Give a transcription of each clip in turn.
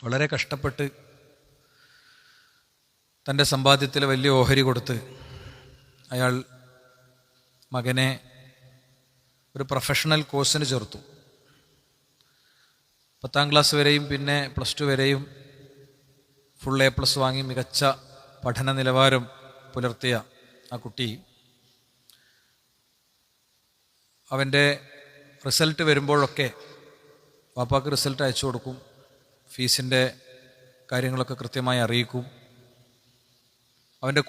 വളരെ കഷ്ടപ്പെട്ട് തൻ്റെ സമ്പാദ്യത്തിൽ വലിയ ഓഹരി കൊടുത്ത് അയാൾ മകനെ ഒരു പ്രൊഫഷണൽ കോഴ്സിന് ചേർത്തു. 10ാം ക്ലാസ് വരെയും പിന്നെ +2 വരെയും ഫുൾ A+ വാങ്ങി മികച്ച പഠന നിലവാരം പുലർത്തിയ ആ കുട്ടി അവൻ്റെ റിസൾട്ട് വരുമ്പോഴൊക്കെ വാപ്പാക്ക് റിസൾട്ട് അയച്ചു കൊടുക്കും, ഫീസിൻ്റെ കാര്യങ്ങളൊക്കെ കൃത്യമായി അറിയിക്കും. അവൻ്റെ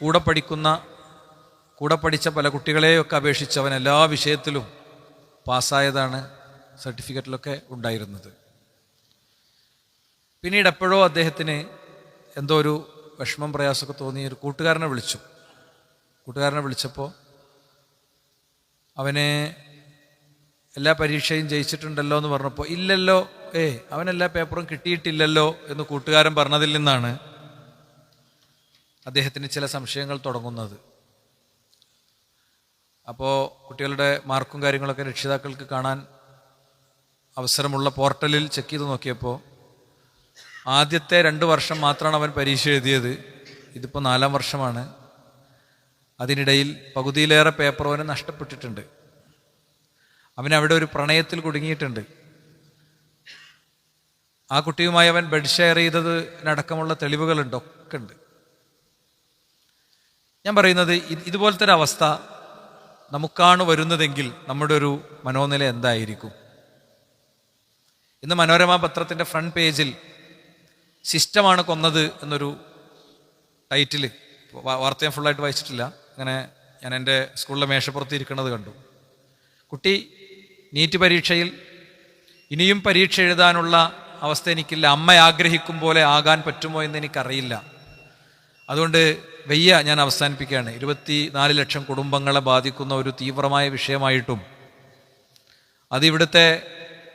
കൂടെ പഠിച്ച പല കുട്ടികളെയൊക്കെ അപേക്ഷിച്ച് അവൻ എല്ലാ വിഷയത്തിലും പാസ്സായതാണ് സർട്ടിഫിക്കറ്റിലൊക്കെ ഉണ്ടായിരുന്നത്. പിന്നീട് എപ്പോഴോ അദ്ദേഹത്തിന് എന്തോ ഒരു വിഷമം പ്രയാസമൊക്കെ തോന്നി ഒരു കൂട്ടുകാരനെ വിളിച്ചപ്പോൾ അവനെ എല്ലാ പരീക്ഷയും ജയിച്ചിട്ടുണ്ടല്ലോ എന്ന് പറഞ്ഞപ്പോൾ ഇല്ലല്ലോ, അവനെല്ലാ പേപ്പറും കിട്ടിയിട്ടില്ലല്ലോ എന്ന് കൂട്ടുകാരൻ പറഞ്ഞതിൽ നിന്നാണ് അദ്ദേഹത്തിന് ചില സംശയങ്ങൾ തുടങ്ങുന്നത്. അപ്പോൾ കുട്ടികളുടെ മാർക്കും കാര്യങ്ങളൊക്കെ രക്ഷിതാക്കൾക്ക് കാണാൻ അവസരമുള്ള പോർട്ടലിൽ ചെക്ക് ചെയ്ത് നോക്കിയപ്പോൾ ആദ്യത്തെ 2 വർഷം മാത്രമാണ് അവൻ പരീക്ഷ എഴുതിയത്. ഇതിപ്പോൾ 4ാം വർഷമാണ്. അതിനിടയിൽ പകുതിയിലേറെ പേപ്പർ അവന് നഷ്ടപ്പെട്ടിട്ടുണ്ട്. അവനവിടെ ഒരു പ്രണയത്തിൽ കുടുങ്ങിയിട്ടുണ്ട്. ആ കുട്ടിയുമായി അവൻ ബെഡ് ഷെയർ ചെയ്തതിനടക്കമുള്ള തെളിവുകളുണ്ട്, ഒക്കെ ഉണ്ട്. ഞാൻ പറയുന്നത് ഇതുപോലത്തെ ഒരു അവസ്ഥ നമുക്കാണ് വരുന്നതെങ്കിൽ നമ്മുടെ ഒരു മനോനില എന്തായിരിക്കും? ഇന്ന് മനോരമ പത്രത്തിൻ്റെ ഫ്രണ്ട് പേജിൽ സിസ്റ്റമാണ് കൊന്നത് എന്നൊരു ടൈറ്റില്, വാർത്ത ഞാൻ ഫുള്ളായിട്ട് വായിച്ചിട്ടില്ല, അങ്ങനെ ഞാൻ എൻ്റെ സ്കൂളിലെ മേശപ്പുറത്ത് ഇരിക്കുന്നത് കണ്ടു. കുട്ടി നീറ്റ് പരീക്ഷയിൽ ഇനിയും പരീക്ഷ എഴുതാനുള്ള അവസ്ഥ എനിക്കില്ല, അമ്മ ആഗ്രഹിക്കും പോലെ ആകാൻ പറ്റുമോ എന്ന് എനിക്കറിയില്ല, അതുകൊണ്ട് വയ്യ, ഞാൻ അവസാനിപ്പിക്കുകയാണ്. 24 ലക്ഷം കുടുംബങ്ങളെ ബാധിക്കുന്ന ഒരു തീവ്രമായ വിഷയമായിട്ടും അതിവിടുത്തെ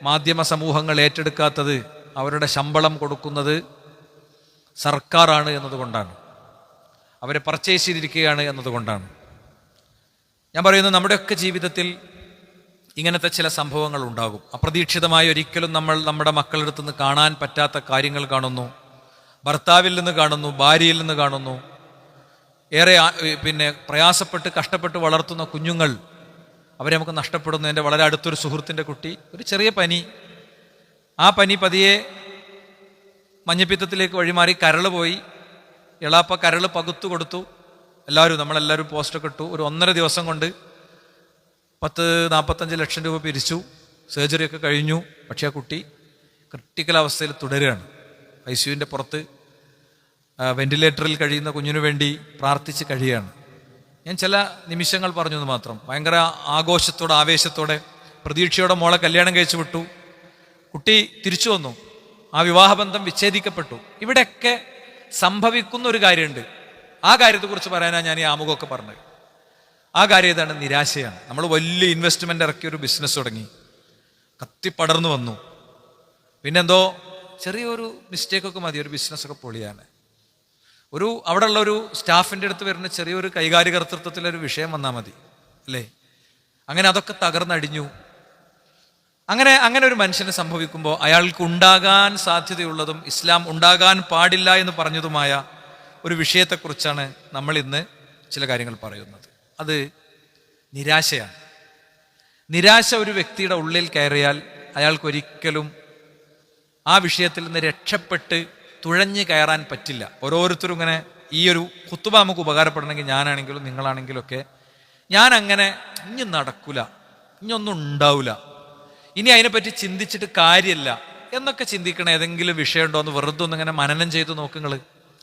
മാധ്യമ സമൂഹങ്ങൾ ഏറ്റെടുക്കാത്തത് അവരുടെ ശമ്പളം കൊടുക്കുന്നത് സർക്കാരാണ് എന്നതുകൊണ്ടാണ്, അവരെ പർച്ചേസ് ചെയ്തിരിക്കുകയാണ് എന്നതുകൊണ്ടാണ്. ഞാൻ പറയുന്നത് നമ്മുടെയൊക്കെ ജീവിതത്തിൽ ഇങ്ങനത്തെ ചില സംഭവങ്ങൾ ഉണ്ടാകും. അപ്രതീക്ഷിതമായി ഒരിക്കലും നമ്മൾ നമ്മുടെ മക്കളെടുത്ത് നിന്ന് കാണാൻ പറ്റാത്ത കാര്യങ്ങൾ കാണുന്നു, ഭർത്താവിൽ നിന്ന് കാണുന്നു, ഭാര്യയിൽ നിന്ന് കാണുന്നു. ഏറെ പ്രയാസപ്പെട്ട് കഷ്ടപ്പെട്ട് വളർത്തുന്ന കുഞ്ഞുങ്ങൾ, അവരെ നമുക്ക് നഷ്ടപ്പെടുന്നു. എൻ്റെ വളരെ അടുത്തൊരു സുഹൃത്തിൻ്റെ കുട്ടി, ഒരു ചെറിയ പനി, ആ പനി പതിയെ മഞ്ഞപ്പിത്തത്തിലേക്ക് വഴിമാറി കരൾ പോയി. എളാപ്പ കരൾ പകുത്തു കൊടുത്തു. നമ്മളെല്ലാവരും പോസ്റ്റൊക്കെ ഇട്ടു. ഒരു 1.5 ദിവസം കൊണ്ട് 10-45 ലക്ഷം രൂപ പിരിച്ചു. സർജറിയൊക്കെ കഴിഞ്ഞു. പക്ഷേ ആ കുട്ടി ക്രിട്ടിക്കൽ അവസ്ഥയിൽ തുടരുകയാണ്. ICUവിൻ്റെ പുറത്ത് വെന്റിലേറ്ററിൽ കഴിയുന്ന കുഞ്ഞിനു വേണ്ടി പ്രാർത്ഥിച്ച് കഴിയുകയാണ്. ഞാൻ ചില നിമിഷങ്ങൾ പറഞ്ഞു എന്ന് മാത്രം. ഭയങ്കര ആഘോഷത്തോടെ, ആവേശത്തോടെ, പ്രതീക്ഷയോടെ മോളെ കല്യാണം കഴിച്ചു വിട്ടു. കുട്ടി തിരിച്ചു വന്നു. ആ വിവാഹബന്ധം വിച്ഛേദിക്കപ്പെട്ടു. ഇവിടെയൊക്കെ സംഭവിക്കുന്ന ഒരു കാര്യമുണ്ട്. ആ കാര്യത്തെക്കുറിച്ച് പറയാനാണ് ഞാൻ ഈ ആമുഖമൊക്കെ പറഞ്ഞത്. ആ കാര്യം ഇതാണ്, നിരാശയാണ്. നമ്മൾ വലിയ ഇൻവെസ്റ്റ്മെൻ്റ് ഇറക്കിയ ഒരു ബിസിനസ് തുടങ്ങി, കത്തിപ്പടർന്നു വന്നു. പിന്നെന്തോ ചെറിയൊരു മിസ്റ്റേക്കൊക്കെ മതി ഒരു ബിസിനസ്സൊക്കെ പൊളിയാണ്. അവിടെ ഉള്ള ഒരു സ്റ്റാഫിൻ്റെ അടുത്ത് വരുന്ന ചെറിയൊരു കൈകാര്യകർത്തൃത്വത്തിലൊരു വിഷയം വന്നാൽ മതി, അല്ലേ? അങ്ങനെ അതൊക്കെ തകർന്നടിഞ്ഞു. അങ്ങനെ ഒരു മനുഷ്യന് സംഭവിക്കുമ്പോൾ അയാൾക്ക് ഉണ്ടാകാൻ സാധ്യതയുള്ളതും ഇസ്ലാം ഉണ്ടാകാൻ പാടില്ല എന്ന് പറഞ്ഞതുമായ ഒരു വിഷയത്തെക്കുറിച്ചാണ് നമ്മൾ ഇന്ന് ചില കാര്യങ്ങൾ പറയുന്നത്. അത് നിരാശയാണ്. നിരാശ ഒരു വ്യക്തിയുടെ ഉള്ളിൽ കയറിയാൽ അയാൾക്കൊരിക്കലും ആ വിഷയത്തിൽ നിന്ന് രക്ഷപ്പെട്ട് തുഴഞ്ഞു കയറാൻ പറ്റില്ല. ഓരോരുത്തരും ഇങ്ങനെ ഈ ഒരു ഖുത്ബ നമുക്ക് ഉപകാരപ്പെടണമെങ്കിൽ, ഞാനാണെങ്കിലും നിങ്ങളാണെങ്കിലും ഒക്കെ, ഞാൻ അങ്ങനെ ഇനി നടക്കൂല, ഇനിയൊന്നും ഉണ്ടാവില്ല, ഇനി അതിനെപ്പറ്റി ചിന്തിച്ചിട്ട് കാര്യമില്ല എന്നൊക്കെ ചിന്തിക്കണ ഏതെങ്കിലും വിഷയമുണ്ടോ എന്ന് വെറുതെ ഒന്നിങ്ങനെ മനനം ചെയ്ത് നോക്കുങ്ങൾ.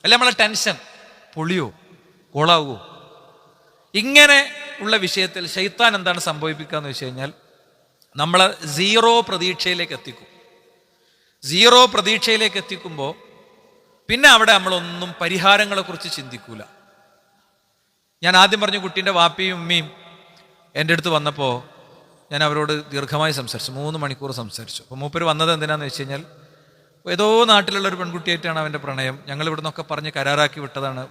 അല്ല, നമ്മളെ ടെൻഷൻ പൊളിയോ കോളാവുമോ? ഇങ്ങനെ ഉള്ള വിഷയത്തിൽ ശൈത്താൻ എന്താണ് സംഭവിപ്പിക്കുക എന്ന് വെച്ച് കഴിഞ്ഞാൽ നമ്മളെ 0 പ്രതീക്ഷയിലേക്ക് എത്തിക്കും. 0 പ്രതീക്ഷയിലേക്ക് എത്തിക്കുമ്പോൾ പിന്നെ അവിടെ നമ്മളൊന്നും പരിഹാരങ്ങളെക്കുറിച്ച് ചിന്തിക്കൂല. ഞാൻ ആദ്യം പറഞ്ഞു, കുട്ടീൻ്റെ വാപ്പിയും ഉമ്മയും എൻ്റെ അടുത്ത് വന്നപ്പോൾ ഞാൻ അവരോട് ദീർഘമായി സംസാരിച്ചു, 3 മണിക്കൂർ സംസാരിച്ചു. അപ്പോൾ മൂപ്പര് വന്നത് എന്തിനാന്ന് വെച്ച് കഴിഞ്ഞാൽ, ഏതോ നാട്ടിലുള്ളൊരു പെൺകുട്ടിയായിട്ടാണ് അവൻ്റെ പ്രണയം. ഞങ്ങൾ ഇവിടെ നിന്നൊക്കെ പറഞ്ഞ് കരാറാക്കി വിട്ടതാണ്.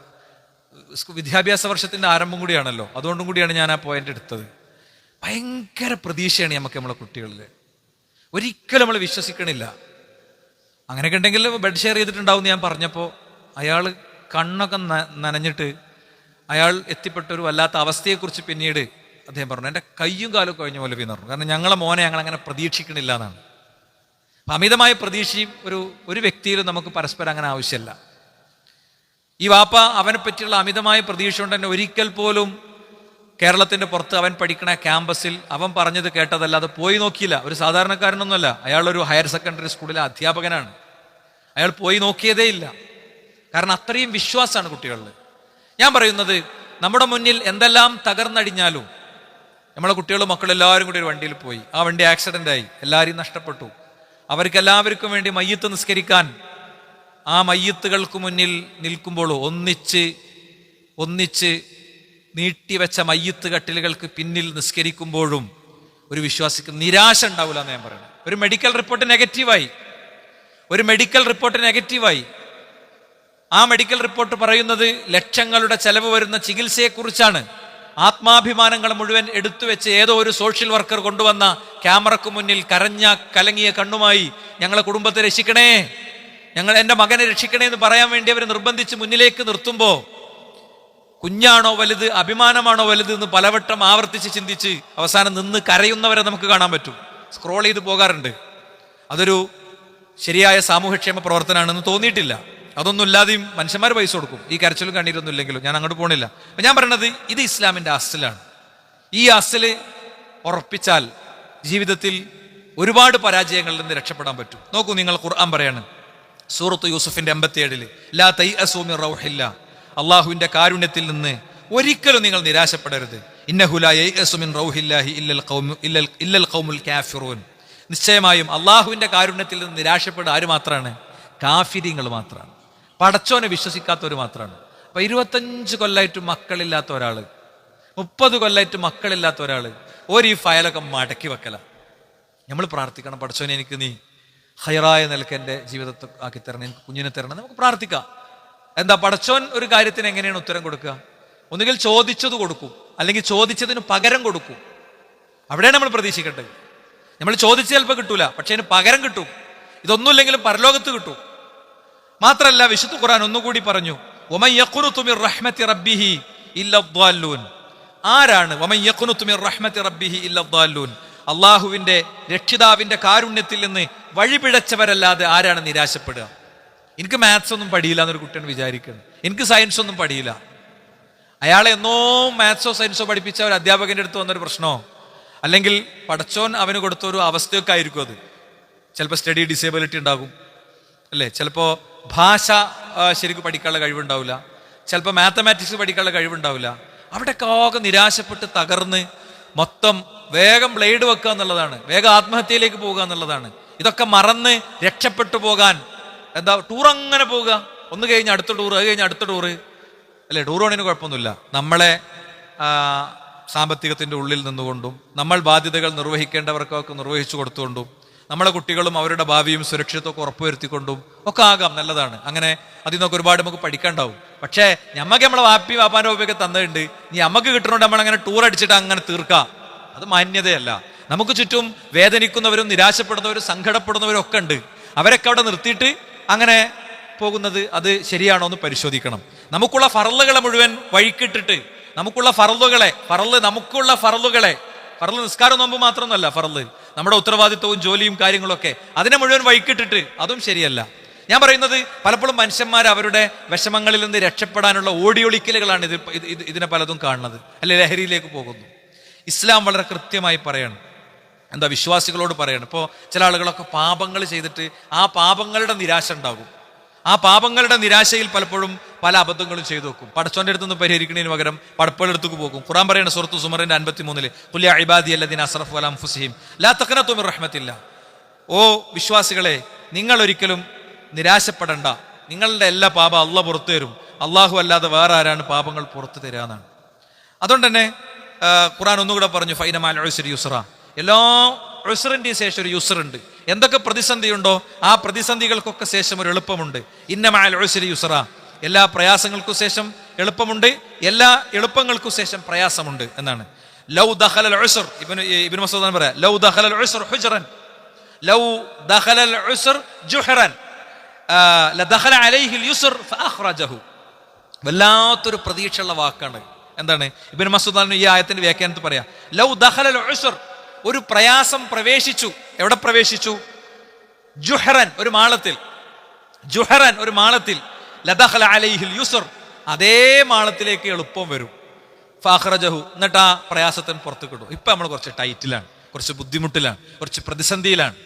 വിദ്യാഭ്യാസ വർഷത്തിൻ്റെ ആരംഭം കൂടിയാണല്ലോ, അതുകൊണ്ടും കൂടിയാണ് ഞാൻ ആ പോയിന്റ് എടുത്തത്. ഭയങ്കര പ്രതീക്ഷയാണ് നമുക്ക് നമ്മളെ കുട്ടികളിൽ. ഒരിക്കലും നമ്മൾ വിശ്വസിക്കണില്ല. അങ്ങനെയൊക്കെ ഉണ്ടെങ്കിൽ ബെഡ് ഷെയർ ചെയ്തിട്ടുണ്ടാവും എന്ന് ഞാൻ പറഞ്ഞപ്പോൾ അയാൾ കണ്ണൊക്കെ നനഞ്ഞിട്ട് അയാൾ എത്തിപ്പെട്ട ഒരു വല്ലാത്ത അവസ്ഥയെക്കുറിച്ച് പിന്നീട് അദ്ദേഹം പറഞ്ഞു, എൻ്റെ കയ്യും കാലും കഴിഞ്ഞ മൗലവി എന്ന് പറഞ്ഞു. കാരണം ഞങ്ങളെ മോനെ ഞങ്ങൾ അങ്ങനെ പ്രതീക്ഷിക്കണില്ല എന്നാണ്. അപ്പം അമിതമായ പ്രതീക്ഷയും ഒരു വ്യക്തിയിലും നമുക്ക് പരസ്പരം അങ്ങനെ ആവശ്യമില്ല. ഈ വാപ്പ അവനെ പറ്റിയുള്ള അമിതമായ പ്രതീക്ഷ കൊണ്ട് തന്നെ ഒരിക്കൽ പോലും കേരളത്തിൻ്റെ പുറത്ത് അവൻ പഠിക്കണ ക്യാമ്പസിൽ അവൻ പറഞ്ഞത് കേട്ടതല്ലാതെ പോയി നോക്കിയില്ല. ഒരു സാധാരണക്കാരനൊന്നുമല്ല, അയാളൊരു ഹയർ സെക്കൻഡറി സ്കൂളിലെ അധ്യാപകനാണ്. അയാൾ പോയി നോക്കിയതേ ഇല്ല. കാരണം അത്രയും വിശ്വാസമാണ് കുട്ടികളിൽ. ഞാൻ പറയുന്നത്, നമ്മുടെ മുന്നിൽ എന്തെല്ലാം തകർന്നടിഞ്ഞാലും നമ്മളെ കുട്ടികളും മക്കളെല്ലാവരും കൂടി ഒരു വണ്ടിയിൽ പോയി, ആ വണ്ടി ആക്സിഡൻ്റ് ആയി, എല്ലാവരെയും നഷ്ടപ്പെട്ടു. അവർക്കെല്ലാവർക്കും വേണ്ടി മയ്യത്ത് നിസ്കരിക്കാൻ ആ മയ്യത്തുകൾക്ക് മുന്നിൽ നിൽക്കുമ്പോൾ ഒന്നിച്ച് നീട്ടിവെച്ച മയ്യത്ത് കട്ടിലുകൾക്ക് പിന്നിൽ നിസ്കരിക്കുമ്പോഴും ഒരു വിശ്വാസിക്ക് നിരാശ ഉണ്ടാവില്ല എന്ന് ഞാൻ പറയുന്നത്. ഒരു മെഡിക്കൽ റിപ്പോർട്ട് നെഗറ്റീവായി. ആ മെഡിക്കൽ റിപ്പോർട്ട് പറയുന്നത് ലക്ഷങ്ങളുടെ ചെലവ് വരുന്ന ചികിത്സയെക്കുറിച്ചാണ്. ആത്മാഭിമാനങ്ങൾ മുഴുവൻ എടുത്തുവെച്ച് ഏതോ ഒരു സോഷ്യൽ വർക്കർ കൊണ്ടുവന്ന ക്യാമറക്ക് മുന്നിൽ കലങ്ങിയ കണ്ണുമായി ഞങ്ങളെ കുടുംബത്തെ രക്ഷിക്കണേ, എൻ്റെ മകനെ രക്ഷിക്കണേ എന്ന് പറയാൻ വേണ്ടി അവർ നിർബന്ധിച്ച് മുന്നിലേക്ക് നിർത്തുമ്പോൾ കുഞ്ഞാണോ വലുത്, അഭിമാനമാണോ വലുത് എന്ന് പലവട്ടം ആവർത്തിച്ച് ചിന്തിച്ച് അവസാനം നിന്ന് കരയുന്നവരെ നമുക്ക് കാണാൻ പറ്റും. സ്ക്രോൾ ചെയ്ത് പോകാറുണ്ട്. അതൊരു ശരിയായ സാമൂഹ്യക്ഷേമ പ്രവർത്തനമാണെന്ന് തോന്നിയിട്ടില്ല. അതൊന്നും ഇല്ലാതെയും മനുഷ്യന്മാർ പൈസ കൊടുക്കും, ഈ കരച്ചിലും കണ്ണീരൊന്നും ഇല്ലെങ്കിലും. ഞാൻ അങ്ങോട്ട് പോകണില്ല. അപ്പം ഞാൻ പറയണത്, ഇത് ഇസ്ലാമിൻ്റെ അസ്ലാണ്. ഈ അസ്ല് ഉറപ്പിച്ചാൽ ജീവിതത്തിൽ ഒരുപാട് പരാജയങ്ങളിൽ നിന്ന് രക്ഷപ്പെടാൻ പറ്റും. നോക്കൂ, നിങ്ങൾ ഖുർആൻ പറയാണ് സൂറത്ത് യൂസുഫിന്റെ 87 ലാ തൈഅസൂ മിർ റൗഹില്ല, അള്ളാഹുവിന്റെ കാരുണ്യത്തിൽ നിന്ന് ഒരിക്കലും നിങ്ങൾ നിരാശപ്പെടരുത്. ഇന്നഹു ലാ യൈഅസു മിൻ റൗഹില്ലാഹി ഇല്ലൽ ഖൗമുൽ കാഫിറൂൻ. നിശ്ചയമായും അള്ളാഹുവിന്റെ കാരുണ്യത്തിൽ നിന്ന് നിരാശപ്പെടുക ആര് മാത്രമാണ്? കാഫിരിങ്ങൾ മാത്രമാണ്, പടച്ചോനെ വിശ്വസിക്കാത്തവർ മാത്രമാണ്. അപ്പൊ 25 കൊല്ലമായിട്ട് മക്കളില്ലാത്ത ഒരാള്, 30 കൊല്ലമായിട്ട് മക്കളില്ലാത്ത ഒരാള് ഈ ഫയലൊക്കെ മടക്കി വെക്കല. നമ്മൾ പ്രാർത്ഥിക്കണം, പടച്ചോനെ എനിക്ക് നീ ഹൈറായ നിലക്ക് എൻ്റെ ജീവിതത്തെ ആക്കി തരണം, എനിക്ക് കുഞ്ഞിനെ തരണം. നമുക്ക് പ്രാർത്ഥിക്കാം. എന്താ, പടച്ചോൻ ഒരു കാര്യത്തിന് എങ്ങനെയാണ് ഉത്തരം കൊടുക്കുക? ഒന്നുകിൽ ചോദിച്ചത് കൊടുക്കും, അല്ലെങ്കിൽ ചോദിച്ചതിന് പകരം കൊടുക്കും. അവിടെയാണ് നമ്മൾ പ്രതീക്ഷിക്കേണ്ടത്. നമ്മൾ ചോദിച്ച് ചിലപ്പോൾ കിട്ടൂല, പക്ഷെ അതിന് പകരം കിട്ടും. ഇതൊന്നുമില്ലെങ്കിലും പരലോകത്ത് കിട്ടും. മാത്രല്ല, വിശുദ്ധ ഖുർആൻ ഒന്നുകൂടി പറഞ്ഞു, വമൻ യഖ്നുതു മിർ റഹ്മത്തി റബ്ബിഹി ഇല്ലദ്ദാല്ലൂൻ. ആരാണ് വമൻ യഖ്നുതു മിർ റഹ്മത്തി റബ്ബിഹി ഇല്ലദ്ദാല്ലൂൻ? അള്ളാഹുവിന്റെ രക്ഷിതാവിന്റെ കാരുണ്യത്തിൽ നിന്ന് വഴിപിഴച്ചവരല്ലാതെ ആരാണ് നിരാശപ്പെടുക? എനിക്ക് മാത്സ് ഒന്നും പഠിയില്ല എന്നൊരു കുട്ടിയാണ് വിചാരിക്കുന്നത്, എനിക്ക് സയൻസ് ഒന്നും പഠിയില്ല. അയാളെ എന്നോ മാത്സോ സയൻസോ പഠിപ്പിച്ച ഒരു അധ്യാപകന്റെ അടുത്ത് വന്നൊരു പ്രശ്നമോ അല്ലെങ്കിൽ പടച്ചോൻ അവന് കൊടുത്ത ഒരു അവസ്ഥയൊക്കെ ആയിരിക്കും അത്. ചിലപ്പോൾ സ്റ്റഡി ഡിസേബിലിറ്റി ഉണ്ടാകും, അല്ലേ? ചിലപ്പോൾ ഭാഷ ശരിക്കും പഠിക്കാനുള്ള കഴിവുണ്ടാവില്ല, ചിലപ്പോൾ മാത്തമാറ്റിക്സ് പഠിക്കാനുള്ള കഴിവുണ്ടാവില്ല. അവിടെയൊക്കെ ആകെ നിരാശപ്പെട്ട് തകർന്ന് മൊത്തം വേഗം ബ്ലേഡ് വെക്കുക എന്നുള്ളതാണ്, വേഗം ആത്മഹത്യയിലേക്ക് പോകുക എന്നുള്ളതാണ്. ഇതൊക്കെ മറന്ന് രക്ഷപ്പെട്ടു പോകാൻ എന്താ ടൂർ അങ്ങനെ പോവുക, ഒന്ന് കഴിഞ്ഞ് അടുത്ത ടൂർ, അത് കഴിഞ്ഞ് അടുത്ത ടൂറ്, അല്ലേ? ടൂർ പോണതിന് കുഴപ്പമൊന്നുമില്ല. നമ്മളെ സാമ്പത്തികത്തിൻ്റെ ഉള്ളിൽ നിന്നുകൊണ്ടും നമ്മൾ ബാധ്യതകൾ നിർവഹിക്കേണ്ടവർക്കൊക്കെ നിർവഹിച്ചു കൊടുത്തുകൊണ്ടും നമ്മളെ കുട്ടികളും അവരുടെ ഭാവിയും സുരക്ഷിതത്വമൊക്കെ ഉറപ്പുവരുത്തിക്കൊണ്ടും ഒക്കെ ആകാം, നല്ലതാണ്. അങ്ങനെ അതിൽ നിന്നൊക്കെ ഒരുപാട് നമുക്ക് പഠിക്കാണ്ടാവും. പക്ഷേ ഞമ്മക്ക് നമ്മളെ വാപ്പാൻ്റെ ഉപയോഗം തന്നിട്ടുണ്ട്, നീ അമ്മക്ക് കിട്ടുന്നതുകൊണ്ട് നമ്മളങ്ങനെ ടൂർ അടിച്ചിട്ട് അങ്ങനെ തീർക്കാം, അത് മാന്യതയല്ല. നമുക്ക് ചുറ്റും വേദനിക്കുന്നവരും നിരാശപ്പെടുന്നവരും സങ്കടപ്പെടുന്നവരും ഒക്കെ ഉണ്ട്. അവരൊക്കെ അവിടെ നിർത്തിയിട്ട് അങ്ങനെ പോകുന്നത് അത് ശരിയാണോ എന്ന് പരിശോധിക്കണം. നമുക്കുള്ള ഫറളുകളെ മുഴുവൻ വഴിക്കിട്ടിട്ട് നമുക്കുള്ള ഫറളുകളെ ഫറള് നിസ്കാരം നോമ്പ് മാത്രമൊന്നുമല്ല, ഫറള് നമ്മുടെ ഉത്തരവാദിത്വവും ജോലിയും കാര്യങ്ങളൊക്കെ അതിനെ മുഴുവൻ വഴിക്കിട്ടിട്ട് അതും ശരിയല്ല. ഞാൻ പറയുന്നത്, പലപ്പോഴും മനുഷ്യന്മാർ അവരുടെ വിഷമങ്ങളിൽ നിന്ന് രക്ഷപ്പെടാനുള്ള ഓടിയൊളിക്കലുകളാണ് ഇതിനെ പലതും കാണുന്നത്, അല്ലെ ലഹരിയിലേക്ക് പോകുന്നു. ഇസ്ലാം വളരെ കൃത്യമായി പറയണം, എന്താ വിശ്വാസികളോട് പറയണം. ഇപ്പോൾ ചില ആളുകളൊക്കെ പാപങ്ങൾ ചെയ്തിട്ട് ആ പാപങ്ങളുടെ നിരാശ ഉണ്ടാകും. ആ പാപങ്ങളുടെ നിരാശയിൽ പലപ്പോഴും പല അബദ്ധങ്ങളും ചെയ്തു വെക്കും. പടച്ചോന്റെ അടുത്ത് നിന്ന് പരിഹരിക്കുന്നതിന് പകരം പടപ്പുകളുടെ അടുത്തേക്ക് പോകും. ഖുർആൻ പറയുന്ന സൂറത്ത് സുമറിന്റെ 53 ഖുൽ യാ ഇബാദിയല്ലദീന അസ്റഫു അലാ അൻഫുസിഹിം ലാ തഖ്നതു മിർ റഹ്മത്തില്ലാ. ഓ വിശ്വാസികളെ, നിങ്ങൾ ഒരിക്കലും നിരാശപ്പെടണ്ട, നിങ്ങളുടെ എല്ലാ പാപം അള്ളാഹ് പുറത്തു തരും. അള്ളാഹു അല്ലാതെ വേറെ ആരാണ് പാപങ്ങൾ പുറത്തു തരാന്നാണ്. അതുകൊണ്ട് തന്നെ ഖുർആൻ ഒന്നുകൂടെ പറഞ്ഞു, ഫൈന മഅൽ ഉസ്രി യുസ്റ. എല്ലാ ഉസ്റിന്റെ ശേഷം ഒരു യുസ്റുണ്ട്. എന്തൊക്കെ പ്രതിസന്ധിയുണ്ടോ ആ പ്രതിസന്ധികൾക്കൊക്കെ ശേഷം ഒരു എളുപ്പമുണ്ട്. ഇന്ന മഅൽ ഉസ്രി യുസ്റ. എല്ലാ പ്രയാസങ്ങൾക്കും ശേഷം എളുപ്പമുണ്ട്, എല്ലാ എളുപ്പങ്ങൾക്കും ശേഷം പ്രയാസമുണ്ട് എന്നാണ്. ലൗ ദഖലൽ ഉസ്ർ, ഇബ്നു മസ്ഊദ് പറയാ, ലൗ ദഖലൽ ഉസ്ർ ഹുജ്റൻ ലൗ ദഖലൽ ഉസ്ർ ജുഹ്റൻ. ലദഖല അലൈഹിൽ യുസ്ർ ഫഅഖ്റജഹു. വല്ലാത്തൊരു പ്രതീക്ഷയുള്ള വാക്കാണ്. എന്താണ്? ഇബ്നു മസ്ഊദ് ഈ ആയത്തിന്റെ വ്യാഖ്യാനത്തിൽ പറയാ, ലൗ ദഖലൽ ഉസ്ർ, ഒരു പ്രയാസം പ്രവേശിച്ചു. എവിടെ പ്രവേശിച്ചു? ജുഹറൻ, ഒരു മാളത്തിൽ. ജുഹറൻ, ഒരു മാളത്തിൽ. ലദഖല അലൈഹിൽ യുസ്ർ, അതേ മാളത്തിലേക്ക് എളുപ്പം വരും. ഫഅഖ്റജഹു, എന്നിട്ട് ആ പ്രയാസത്തിന് പുറത്ത് കിട്ടും. ഇപ്പൊ നമ്മൾ കുറച്ച് ടൈറ്റിലാണ്, കുറച്ച് ബുദ്ധിമുട്ടിലാണ്, കുറച്ച് പ്രതിസന്ധിയിലാണ്,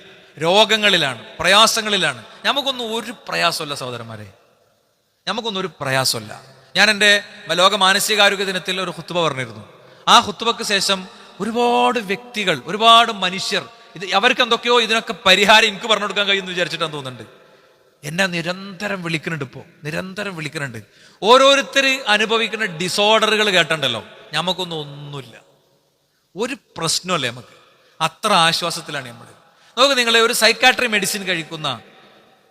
രോഗങ്ങളിലാണ്, പ്രയാസങ്ങളിലാണ്. നമുക്കൊന്നും ഒരു പ്രയാസമല്ല സഹോദരന്മാരെ, നമുക്കൊന്നും ഒരു പ്രയാസമല്ല. ഞാൻ എൻ്റെ ലോക മാനസികാരോഗ്യ ദിനത്തിൽ ഒരു ഖുത്ബ പറഞ്ഞിരുന്നു. ആ ഖുത്ബക്ക് ശേഷം ഒരുപാട് വ്യക്തികൾ, ഒരുപാട് മനുഷ്യർ, അവർക്ക് എന്തൊക്കെയോ ഇതിനൊക്കെ പരിഹാരം എനിക്ക് പറഞ്ഞു കൊടുക്കാൻ കഴിയുമെന്ന് വിചാരിച്ചിട്ടാന്ന് തോന്നുന്നുണ്ട്. എന്നെ നിരന്തരം വിളിക്കുന്നുണ്ട്. ഇപ്പോൾ നിരന്തരം വിളിക്കുന്നുണ്ട്. ഓരോരുത്തർ അനുഭവിക്കുന്ന ഡിസോർഡറുകൾ കേട്ടണ്ടല്ലോ, നമുക്കൊന്നും ഒന്നുമില്ല, ഒരു പ്രശ്നമല്ലേ നമുക്ക്. അത്ര ആശ്വാസത്തിലാണ് നമ്മൾ. നോക്ക്, നിങ്ങളെ ഒരു സൈക്കാട്രി മെഡിസിൻ കഴിക്കുന്ന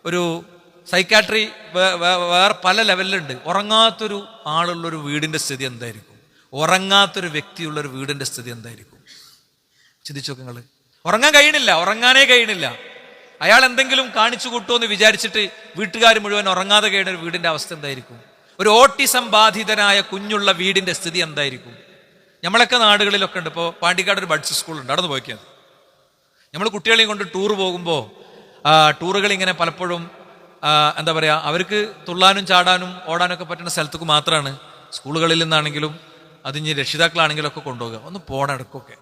ഒരു സൈക്കാട്രി വേറെ പല ലെവലിലുണ്ട്. ഉറങ്ങാത്തൊരു ആളുള്ളൊരു വീടിന്റെ സ്ഥിതി എന്തായിരിക്കും? ഉറങ്ങാത്തൊരു വ്യക്തിയുള്ളൊരു വീടിന്റെ സ്ഥിതി എന്തായിരിക്കും? ചിന്തിച്ചു നോക്ക് നിങ്ങൾ. ഉറങ്ങാൻ കഴിയണില്ല, ഉറങ്ങാനേ കഴിയണില്ല. അയാൾ എന്തെങ്കിലും കാണിച്ചു കൂട്ടുമോ എന്ന് വിചാരിച്ചിട്ട് വീട്ടുകാർ മുഴുവൻ ഉറങ്ങാതെ കഴിയുന്ന ഒരു വീടിന്റെ അവസ്ഥ എന്തായിരിക്കും? ഒരു ഓട്ടിസം ബാധിതനായ കുഞ്ഞുള്ള വീടിന്റെ സ്ഥിതി എന്തായിരിക്കും? നമ്മളൊക്കെ നാടുകളിലൊക്കെ ഉണ്ട്. ഇപ്പോൾ പാണ്ടിക്കാട് ഒരു ബഡ്സ് സ്കൂളുണ്ട്, അവിടെ നിന്ന് പോയിക്കാൻ. നമ്മൾ കുട്ടികളെയും കൊണ്ട് ടൂർ പോകുമ്പോൾ ടൂറുകൾ ഇങ്ങനെ പലപ്പോഴും എന്താ പറയുക, അവർക്ക് തുള്ളാനും ചാടാനും ഓടാനൊക്കെ പറ്റുന്ന സ്ഥലത്തേക്ക് മാത്രമാണ് സ്കൂളുകളിൽ നിന്നാണെങ്കിലും അതിന് രക്ഷിതാക്കളാണെങ്കിലും ഒക്കെ കൊണ്ടുപോകുക. ഒന്ന് പോകണം ഇടയ്ക്കൊക്കെ.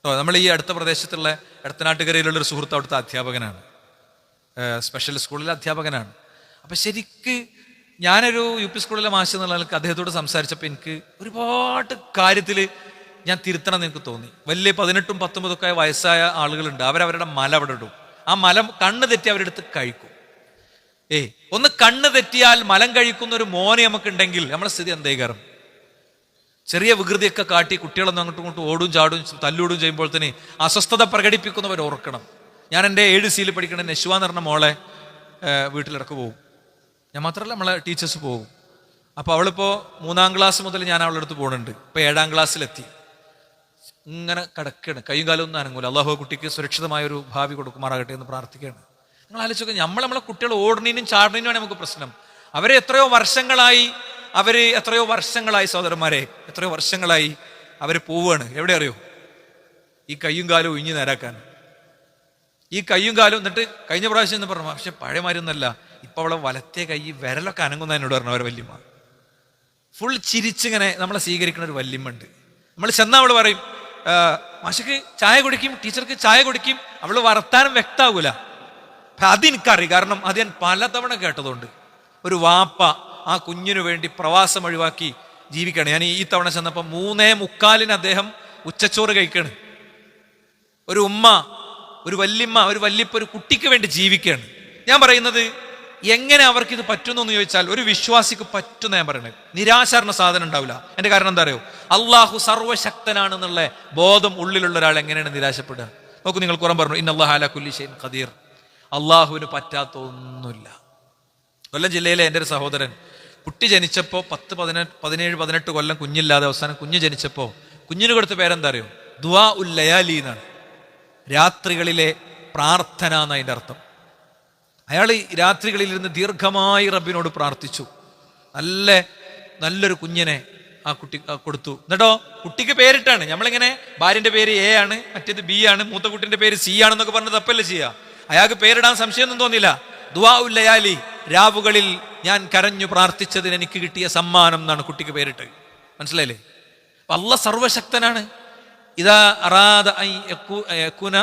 നമ്മൾ ഈ അടുത്ത പ്രദേശത്തുള്ള എടത്തനാട്ടുകരയിലുള്ളൊരു സുഹൃത്ത് അവിടുത്തെ അധ്യാപകനാണ്, സ്പെഷ്യൽ സ്കൂളിലെ അധ്യാപകനാണ്. അപ്പം ശരിക്ക് ഞാനൊരു UP സ്കൂളിലെ മാഷ് എന്നുള്ള ആൾക്ക് അദ്ദേഹത്തോട് സംസാരിച്ചപ്പോൾ എനിക്ക് ഒരുപാട് കാര്യത്തിൽ ഞാൻ തിരുത്തണം എന്ന് എനിക്ക് തോന്നി. വലിയ 18ഉം 19ഒക്കെ വയസ്സായ ആളുകളുണ്ട്. അവരവരുടെ മല അവിടെ ഇടും. ആ മലം കണ്ണ് തെറ്റി അവരെടുത്ത് കഴിക്കും. ഒന്ന് കണ്ണ് തെറ്റിയാൽ മലം കഴിക്കുന്ന ഒരു മോനെ നമുക്കുണ്ടെങ്കിൽ നമ്മളെ സ്ഥിതി എന്തായിക്കാരം? ചെറിയ വികൃതിയൊക്കെ കാട്ടി കുട്ടികളൊന്നും അങ്ങോട്ടും ഇങ്ങോട്ടും ഓടും ചാടും തല്ലൂടും ചെയ്യുമ്പോൾ തന്നെ അസ്വസ്ഥത പ്രകടിപ്പിക്കുന്നവർ ഓർക്കണം. ഞാൻ എൻ്റെ 7C പഠിക്കണ നെശ്വ എന്ന് പറഞ്ഞ മോളെ വീട്ടിലിടക്ക് പോകും. ഞാൻ മാത്രമല്ല, നമ്മളെ ടീച്ചേഴ്സ് പോകും. അപ്പോൾ അവളിപ്പോൾ 3ാം ക്ലാസ് മുതൽ ഞാൻ അവളുടെ അടുത്ത് പോകുന്നുണ്ട്. ഇപ്പോൾ 7ാം ക്ലാസ്സിലെത്തി. ഇങ്ങനെ കിടക്കുകയാണ്, കൈയും കാലം ഒന്നും അനങ്ങൂല. അള്ളാഹു കുട്ടിക്ക് സുരക്ഷിതമായൊരു ഭാവി കൊടുക്കുമാറാകട്ടെ എന്ന് പ്രാർത്ഥിക്കുകയാണ്. നിങ്ങൾ ആലോചിച്ചൊക്കെ, നമ്മളെ കുട്ടികൾ ഓടുന്നതിനും ചാടുന്നതിനുമാണ് നമുക്ക് പ്രശ്നം. എത്രയോ വർഷങ്ങളായി സഹോദരന്മാരെ, എത്രയോ വർഷങ്ങളായി അവർ പോവുകയാണ്. എവിടെ അറിയോ? ഈ കയ്യും കാലും ഒഴിഞ്ഞു നേരാക്കാൻ. ഈ കയ്യും കാലും. എന്നിട്ട് കഴിഞ്ഞ പ്രാവശ്യം എന്ന് പറഞ്ഞു, പക്ഷെ പഴയ മാതിരിയൊന്നല്ല, ഇപ്പൊ അവളെ വലത്തെ കൈ വിരലൊക്കെ അനങ്ങുന്ന എന്നോട് പറഞ്ഞു. അവരെ വല്യമ്മ ഫുൾ ചിരിച്ചിങ്ങനെ നമ്മളെ സ്വീകരിക്കുന്ന ഒരു വല്യമ്മ ഉണ്ട്. നമ്മൾ ചെന്നാൽ അവള് പറയും, മാഷക്ക് ചായ കുടിക്കും, ടീച്ചർക്ക് ചായ കുടിക്കും. അവള് വർത്താനം വ്യക്താവൂല. അതെനിക്കറിയാം, കാരണം അത് ഞാൻ പലതവണ കേട്ടതുകൊണ്ട്. ഒരു വാപ്പ ആ കുഞ്ഞിനു വേണ്ടി പ്രവാസം ഒഴിവാക്കി ജീവിക്കുകയാണ്. ഞാൻ ഈ തവണ ചെന്നപ്പോൾ 3:45 അദ്ദേഹം ഉച്ചച്ചോറ് കഴിക്കുകയാണ്. ഒരു ഉമ്മ, ഒരു വല്യമ്മ, ഒരു വല്യപ്പ ഒരു കുട്ടിക്ക് വേണ്ടി ജീവിക്കുകയാണ്. ഞാൻ പറയുന്നത്, എങ്ങനെ അവർക്കിത് പറ്റുന്നു എന്ന് ചോദിച്ചാൽ ഒരു വിശ്വാസിക്ക് പറ്റുന്ന ഞാൻ പറയുന്നത്. നിരാശാരണ സാധനം ഉണ്ടാവില്ല. എൻ്റെ കാരണം എന്താ അറിയോ? അള്ളാഹു സർവശക്തനാണെന്നുള്ള ബോധം ഉള്ളിലുള്ള ഒരാൾ എങ്ങനെയാണ് നിരാശപ്പെടുക? നോക്കൂ, നിങ്ങൾ ഖുർആൻ പറഞ്ഞു, ഇന്നല്ലാഹു അലാ കുല്ലി ഷൈഇൻ ഖദീർ. അള്ളാഹുവിന് പറ്റാത്ത ഒന്നുമില്ല. കൊല്ലം ജില്ലയിലെ എൻ്റെ ഒരു സഹോദരൻ, കുട്ടി ജനിച്ചപ്പോൾ 17-18 കൊല്ലം കുഞ്ഞില്ലാതെ അവസാനം കുഞ്ഞ് ജനിച്ചപ്പോൾ കുഞ്ഞിന് കൊടുത്ത പേരെന്താ അറിയോ? ദുആ ഉൽ ലയാലി എന്നാണ്. രാത്രികളിലെ പ്രാർത്ഥന എന്നതിൻ്റെ അർത്ഥം. അയാൾ രാത്രികളിലിരുന്ന് ദീർഘമായി റബ്ബിനോട് പ്രാർത്ഥിച്ചു. നല്ലൊരു കുഞ്ഞിനെ ആ കുട്ടി കൊടുത്തു. എന്നിട്ടോ കുട്ടിക്ക് പേരിട്ടാണ്. നമ്മളിങ്ങനെ ഭാര്യന്റെ പേര് A ആണ്, മറ്റേത് B ആണ്, മൂത്ത കുട്ടിന്റെ പേര് C ആണെന്നൊക്കെ പറഞ്ഞ് തപ്പല്ലേ ചെയ്യുക. അയാൾക്ക് പേരിടാൻ സംശയമൊന്നും തോന്നില്ല. ദുആ ഉൽ ലയാലി, രാവുകളിൽ ഞാൻ കരഞ്ഞു പ്രാർത്ഥിച്ചതിന് എനിക്ക് കിട്ടിയ സമ്മാനം എന്നാണ് കുട്ടിക്ക് പേരിട്ട്. മനസ്സിലായില്ലേ? അപ്പൊ അല്ലാഹ് സർവശക്തനാണ്. ഇദാ അറാദ അൻ യകൂന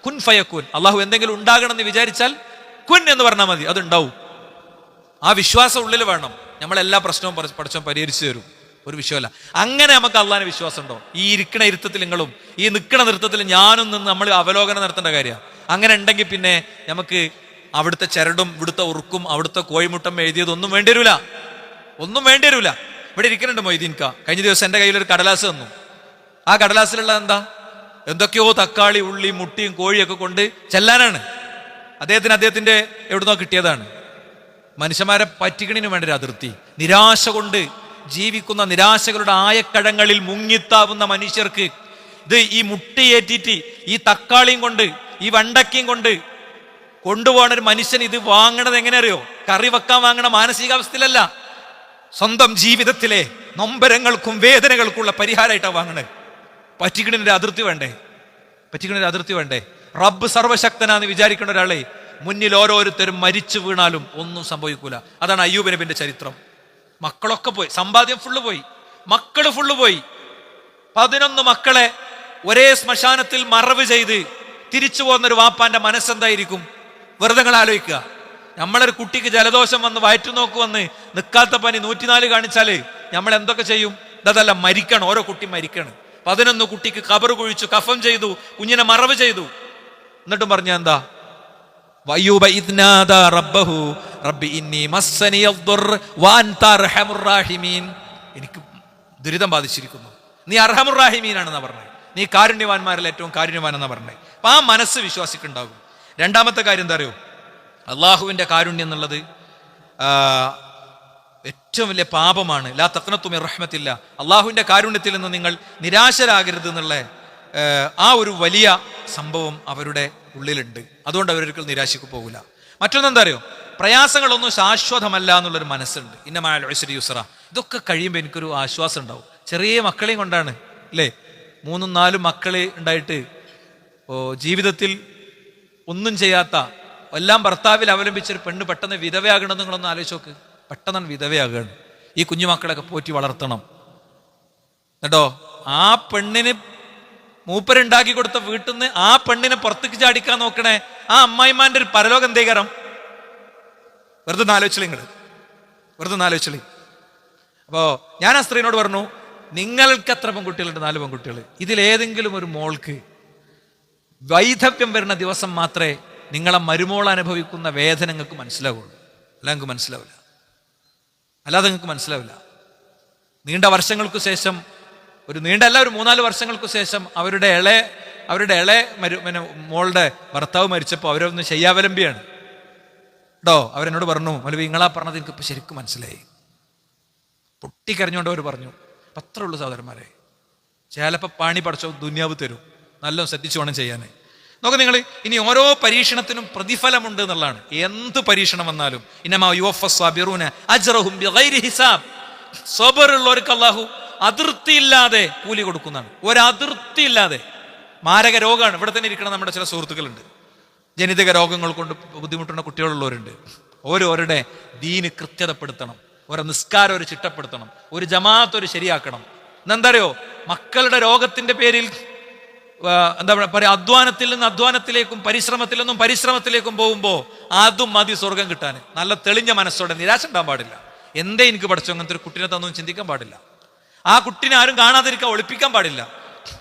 കുൻ ഫയകൂൻ. അള്ളാഹു എന്തെങ്കിലും ഉണ്ടാകണം എന്ന് വിചാരിച്ചാൽ കുൻ എന്ന് പറഞ്ഞാൽ മതി, അതുണ്ടാവും. ആ വിശ്വാസം ഉള്ളിൽ വേണം. നമ്മളെല്ലാ പ്രശ്നവും പഠിച്ചോ പരിഹരിച്ചു തരും, ഒരു വിഷയമല്ല. അങ്ങനെ നമുക്ക് അള്ളാഹിന് വിശ്വാസം ഉണ്ടോ? ഈ ഇരിക്കണ ഇരുത്തത്തിൽ നിങ്ങളും ഈ നിൽക്കണ നൃത്തത്തിൽ ഞാനും നിന്ന് നമ്മൾ അവലോകനം നടത്തേണ്ട കാര്യമാണ്. അങ്ങനെ ഉണ്ടെങ്കിൽ പിന്നെ നമുക്ക് അവിടുത്തെ ചരടും ഇവിടുത്തെ ഉറുക്കും അവിടുത്തെ കോഴിമുട്ടം എഴുതിയതൊന്നും വേണ്ടി വരില്ല, ഒന്നും വേണ്ടി വരില്ല. ഇവിടെ ഇരിക്കുന്നുണ്ട് മൊയ്തീൻക. കഴിഞ്ഞ ദിവസം എൻ്റെ കയ്യിലൊരു കടലാസ് തന്നു. ആ കടലാസിലുള്ള എന്താ? എന്തൊക്കെയോ തക്കാളി, ഉള്ളി, മുട്ടിയും കോഴിയൊക്കെ കൊണ്ട് ചെല്ലാനാണ്. അദ്ദേഹത്തിന്റെ എവിടുന്നോ കിട്ടിയതാണ്. മനുഷ്യന്മാരെ പറ്റിക്കണിന് വേണ്ട ഒരു അതിർത്തി. നിരാശ കൊണ്ട് ജീവിക്കുന്ന, നിരാശകളുടെ ആയക്കടങ്ങളിൽ മുങ്ങിത്താവുന്ന മനുഷ്യർക്ക് ഇത് ഈ മുട്ടയേറ്റിട്ട് ഈ തക്കാളിയും കൊണ്ട് ഈ വെണ്ടക്കയും കൊണ്ട് കൊണ്ടുപോകണ ഒരു മനുഷ്യൻ ഇത് വാങ്ങണത് എങ്ങനെ അറിയോ? കറി വെക്കാൻ വാങ്ങണ മാനസികാവസ്ഥയിലല്ല, സ്വന്തം ജീവിതത്തിലെ നൊമ്പരങ്ങൾക്കും വേദനകൾക്കുള്ള പരിഹാരമായിട്ടാണ് വാങ്ങണത്. പറ്റിക്കണിന്റെ അതിർത്തി വേണ്ടേ? പറ്റിക്കണിന്റെ അതിർത്തി വേണ്ടേ? റബ്ബ് സർവശക്തനാന്ന് വിചാരിക്കേണ്ട ഒരാളെ മുന്നിൽ ഓരോരുത്തരും മരിച്ചു വീണാലും ഒന്നും സംഭവിക്കൂല. അതാണ് അയ്യൂബ് നബിന്റെ ചരിത്രം. മക്കളൊക്കെ പോയി, സമ്പാദ്യം ഫുള്ള് പോയി, മക്കള് ഫുള്ള് പോയി. 11 മക്കളെ ഒരേ ശ്മശാനത്തിൽ മറവ് ചെയ്ത് തിരിച്ചു പോകുന്നൊരു വാപ്പാന്റെ മനസ്സെന്തായിരിക്കും? വെറുതെ നിങ്ങൾ ആലോചിക്കുക. നമ്മളൊരു കുട്ടിക്ക് ജലദോഷം വന്ന് വയറ്റുനോക്ക് വന്ന് നിൽക്കാത്ത പനി 104 കാണിച്ചാല് നമ്മൾ എന്തൊക്കെ ചെയ്യും? ഇതല്ല, മരിക്കണം, ഓരോ കുട്ടി മരിക്കണം. 11 കുട്ടിക്ക് ഖബർ കുഴിച്ചു, കഫം ചെയ്തു, കുഞ്ഞിനെ മറവ് ചെയ്തു. എന്നിട്ടും പറഞ്ഞ എന്താ? വയ്യൂബ ഇദ് നാദാ റബ്ബഹു റബ്ബി ഇന്നി മസ്സനിയദ്ദുർ വഅൻത അർഹമുർ റഹീമീൻ. എനിക്ക് ദുരിതം ബാധിച്ചിരിക്കുന്നു, നീ അർഹമുർ റഹീമീനാണെന്നാ പറഞ്ഞത്, നീ കാരുണ്യവാന്മാരിൽ ഏറ്റവും കാരുണ്യവാൻ എന്നാ പറഞ്ഞത്. അപ്പൊ ആ മനസ്സ് വിശ്വാസിക്കുണ്ടാകും. രണ്ടാമത്തെ കാര്യം എന്താ അറിയോ? അള്ളാഹുവിന്റെ കാരുണ്യം എന്നുള്ളത് ഏറ്റവും വലിയ പാപമാണ്. ലാ തഖ്നതു മിർ റഹ്മത്തില്ല, അള്ളാഹുവിന്റെ കാരുണ്യത്തിൽ നിന്ന് നിങ്ങൾ നിരാശരാകരുത് എന്നുള്ള ആ ഒരു വലിയ സംഭവം അവരുടെ ഉള്ളിലുണ്ട്. അതുകൊണ്ട് അവരൊരിക്കലും നിരാശയ്ക്ക് പോകില്ല. മറ്റൊന്നെന്താ അറിയോ? പ്രയാസങ്ങളൊന്നും ശാശ്വതമല്ല എന്നുള്ളൊരു മനസ്സുണ്ട്. ഇന്ന മഅൽ ഉസ്രി യുസ്ര. ഇതൊക്കെ കഴിയുമ്പോൾ എനിക്കൊരു ആശ്വാസം ഉണ്ടാവും. ചെറിയ മക്കളെയും കൊണ്ടാണ് അല്ലേ, 3-4 മക്കളെ ഉണ്ടായിട്ട് ജീവിതത്തിൽ ഒന്നും ചെയ്യാത്ത, എല്ലാം ഭർത്താവിൽ അവലംബിച്ചൊരു പെണ്ണ് പെട്ടെന്ന് വിധവയാകണമെന്ന് നിങ്ങളൊന്ന് ആലോചിച്ച് നോക്ക്. പെട്ടെന്നാണ് വിധവയാകുകയാണ്. ഈ കുഞ്ഞുമക്കളൊക്കെ പോറ്റി വളർത്തണം കേട്ടോ. ആ പെണ്ണിന് മൂപ്പരുണ്ടാക്കി കൊടുത്ത വീട്ടിൽ നിന്ന് ആ പെണ്ണിനെ പുറത്തേക്ക് ചാടിക്കാൻ നോക്കണേ, ആ അമ്മായിമാന്റെ ഒരു പരലോകം എന്തേകരം? വെറുതെ ആലോചിച്ചില്ലേ നിങ്ങൾ? വെറുതെ ആലോചിച്ചില്ലേ? അപ്പോ ഞാൻ ആ സ്ത്രീനോട് പറഞ്ഞു, നിങ്ങൾക്ക് എത്ര പെൺകുട്ടികളുണ്ട്? 4 പെൺകുട്ടികൾ. ഇതിലേതെങ്കിലും ഒരു മോൾക്ക് വൈധവ്യം വരുന്ന ദിവസം മാത്രമേ നിങ്ങളെ മരുമോൾ അനുഭവിക്കുന്ന വേദന നിങ്ങൾക്ക് മനസ്സിലാവുള്ളൂ. അല്ല, നിങ്ങൾക്ക് മനസ്സിലാവില്ല. അല്ലാതെ നിങ്ങൾക്ക് മനസ്സിലാവില്ല. നീണ്ട വർഷങ്ങൾക്ക് ശേഷം, ഒരു 3-4 വർഷങ്ങൾക്ക് ശേഷം അവരുടെ ഇളയ മോളുടെ ഭർത്താവ് മരിച്ചപ്പോൾ അവരൊന്ന് ശയ്യാവലംബിയാണ് കേട്ടോ. അവരെന്നോട് പറഞ്ഞു, മൗലവി നിങ്ങളാ പറഞ്ഞത് എനിക്ക് ഇപ്പൊ ശരിക്കും മനസ്സിലായി. പൊട്ടിക്കരഞ്ഞുകൊണ്ട് അവർ പറഞ്ഞു, അത്രേ ഉള്ളൂ സഹോദരന്മാരെ, ചിലപ്പോൾ പാണി പടച്ചോ ദുനിയാവ് തരും, നല്ല ശ്രദ്ധിച്ചു വേണം ചെയ്യാനേ. നോക്ക് നിങ്ങൾ, ഇനി ഓരോ പരീക്ഷണത്തിനും പ്രതിഫലമുണ്ട് എന്നുള്ളതാണ്. എന്ത് പരീക്ഷണം വന്നാലും ഇന്നമാ യുവഫസ് സാബിറൂന അജ്റഹും ബിഗൈരി ഹിസാബ്. സബറുള്ളവർക്ക് അല്ലാഹു അതിർത്തിയില്ലാതെ കൂലി കൊടുക്കുന്നതാണ്. ഒരതിർത്തിയില്ലാതെ. മാരക രോഗമാണ്. ഇവിടെ തന്നെ ഇരിക്കണം നമ്മുടെ ചില സുഹൃത്തുക്കളുണ്ട്, ജനിതക രോഗങ്ങൾ കൊണ്ട് ബുദ്ധിമുട്ടുന്ന കുട്ടികളുള്ളവരുണ്ട്. ഓരോരുടെ ദീന് കൃത്യതപ്പെടുത്തണം, ഓരോ നിസ്കാരം ഒരു ചിട്ടപ്പെടുത്തണം, ഒരു ജമാഅത്ത് ഒരു ശരിയാക്കണം. എന്താ അറിയോ? മക്കളുടെ രോഗത്തിന്റെ പേരിൽ എന്താ പറയുക, അധ്വാനത്തിൽ നിന്ന് അധ്വാനത്തിലേക്കും പരിശ്രമത്തിൽ നിന്നും പരിശ്രമത്തിലേക്കും പോകുമ്പോൾ അതും മതി സ്വർഗം കിട്ടാൻ. നല്ല തെളിഞ്ഞ മനസ്സോടെ, നിരാശ ഉണ്ടാകാൻ പാടില്ല. എന്തേ എനിക്ക് പഠിച്ചോ അങ്ങനത്തെ ഒരു കുട്ടിനെ തന്നൊന്നും ചിന്തിക്കാൻ പാടില്ല. ആ കുട്ടിനെ ആരും കാണാതിരിക്കാൻ ഒളിപ്പിക്കാൻ പാടില്ല,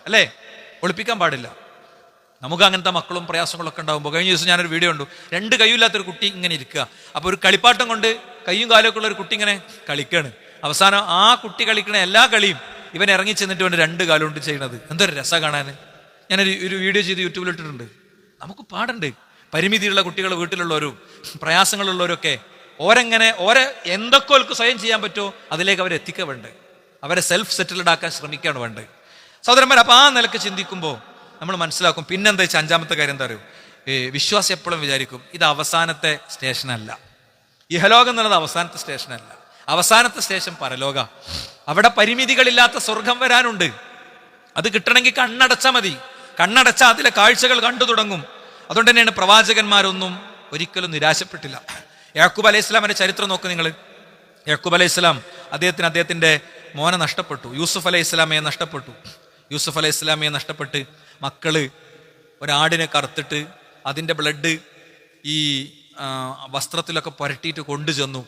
അല്ലേ? ഒളിപ്പിക്കാൻ പാടില്ല. നമുക്ക് അങ്ങനത്തെ മക്കളും പ്രയാസങ്ങളൊക്കെ ഉണ്ടാകുമ്പോൾ, കഴിഞ്ഞ ദിവസം ഞാനൊരു വീഡിയോ കണ്ടു, 2 കൈയില്ലാത്തൊരു കുട്ടി ഇങ്ങനെ ഇരിക്കുക. അപ്പോൾ ഒരു കളിപ്പാട്ടം കൊണ്ട് കയ്യും കാലൊക്കെ ഉള്ള ഒരു കുട്ടി ഇങ്ങനെ കളിക്കുകയാണ്. അവസാനം ആ കുട്ടി കളിക്കണ എല്ലാ കളിയും ഇവൻ ഇറങ്ങി ചെന്നിട്ട് വേണ്ട 2 കാലം കൊണ്ട് ചെയ്യണത്. എന്തൊരു രസം കാണാൻ. ഞാനൊരു വീഡിയോ ചെയ്ത് യൂട്യൂബിൽ ഇട്ടിട്ടുണ്ട്. നമുക്ക് പാടുണ്ട്. പരിമിതിയുള്ള കുട്ടികൾ, വീട്ടിലുള്ളവരും പ്രയാസങ്ങളുള്ളവരൊക്കെ ഓരെ എന്തൊക്കെ അവർക്ക് സ്വയം ചെയ്യാൻ പറ്റുമോ അതിലേക്ക് അവരെ എത്തിക്കുക വേണ്ടത്. അവരെ സെൽഫ് സെറ്റിൽഡ് ആക്കാൻ ശ്രമിക്കുകയാണ് വേണ്ടത് സഹോദരന്മാർ. അപ്പൊ ആ നിലക്ക് ചിന്തിക്കുമ്പോൾ നമ്മൾ മനസ്സിലാക്കും. പിന്നെന്താ വെച്ചാൽ 5-ാമത്തെ കാര്യം എന്താ അറിയോ? വിശ്വാസം എപ്പോഴും വിചാരിക്കും ഇത് അവസാനത്തെ സ്റ്റേഷനല്ല, ഇഹലോകം എന്നുള്ളത് അവസാനത്തെ സ്റ്റേഷനല്ല. അവസാനത്തെ സ്റ്റേഷൻ പരലോക. അവിടെ പരിമിതികളില്ലാത്ത സ്വർഗം വരാനുണ്ട്. അത് കിട്ടണമെങ്കിൽ കണ്ണടച്ചാൽ മതി. കണ്ണടച്ചാൽ അതിലെ കാഴ്ചകൾ കണ്ടു തുടങ്ങും. അതുകൊണ്ട് തന്നെയാണ് പ്രവാചകന്മാരൊന്നും ഒരിക്കലും നിരാശപ്പെട്ടില്ല. യാക്കൂബ് അലൈഹി ഇസ്ലാമിന്റെ ചരിത്രം നോക്ക് നിങ്ങൾ. യാക്കൂബ് അലൈഹി ഇസ്ലാം അദ്ദേഹത്തിന്റെ മോനെ നഷ്ടപ്പെട്ടു. യൂസുഫ് അലൈഹി ഇസ്ലാമയെ നഷ്ടപ്പെട്ടു. യൂസുഫ് അലൈഹി ഇസ്ലാമയെ നഷ്ടപ്പെട്ട് മക്കള് ഒരാടിനെ കറുത്തിട്ട് അതിൻ്റെ ബ്ലഡ് ഈ വസ്ത്രത്തിലൊക്കെ പുരട്ടിയിട്ട് കൊണ്ടുചെന്നു.